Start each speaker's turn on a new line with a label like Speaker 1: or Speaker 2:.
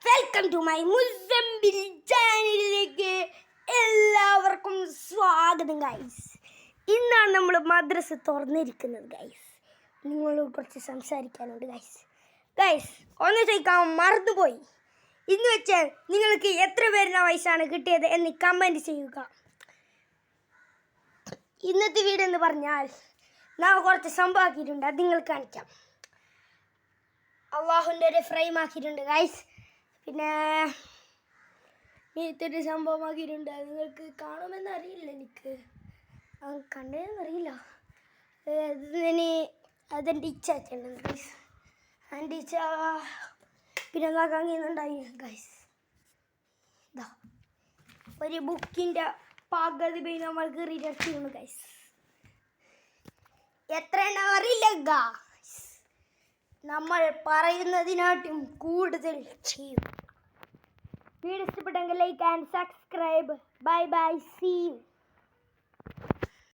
Speaker 1: Welcome to my മുസംബിൽ ചാനലിലേക്ക് എല്ലാവർക്കും സ്വാഗതം ഗൈസ്. ഇന്നാണ് നമ്മൾ മദ്രസ തുറന്നിരിക്കുന്നത് ഗൈസ്. നിങ്ങളോട് കുറച്ച് സംസാരിക്കാനുണ്ട് ഗൈസ്. ഒന്ന് ചോദിക്കാൻ മറന്നുപോയി. ഇന്ന് വെച്ച് നിങ്ങൾക്ക് എത്ര പേരിന് വയസ്സാണ് കിട്ടിയത് എന്ന് കമൻറ്റ് ചെയ്യുക. ഇന്നത്തെ വീഡിയോ എന്ന് പറഞ്ഞാൽ നാം കുറച്ച് സംഭവമാക്കിയിട്ടുണ്ട്, അത് നിങ്ങൾ കാണിക്കാം. അള്ളാഹുൻ്റെ ഒരു ഫ്രെയിം ആക്കിയിട്ടുണ്ട് ഗൈസ്. പിന്നെ ഇതൊരു സംഭവമാക്കിയിട്ടുണ്ട്, അത് നിങ്ങൾക്ക് കാണുമെന്ന് അറിയില്ല, എനിക്ക് കണ്ടതെന്നറിയില്ല. അതെൻ്റെ ഇച്ഛ ആയിട്ടുണ്ട് ഗൈസ്. എൻ്റെ ഇച്ഛ പിന്നെ എന്താ കങ്ങിയുന്നുണ്ടായി ഗൈസ്. ഇതാ ഒരു ബുക്കിൻ്റെ പകുതി പോയി നമ്മൾ കയറിയിട്ടുണ്ട് ഗൈസ്. എത്ര എണ്ണം അറിയില്ല ഗൈസ്, നമ്മൾ പറയുന്നതിനാട്ടും കൂടുതൽ ചെയ്യും. വീഡിയോ ഇഷ്ടപ്പെട്ടെങ്കിൽ like and subscribe. Bye bye, see U.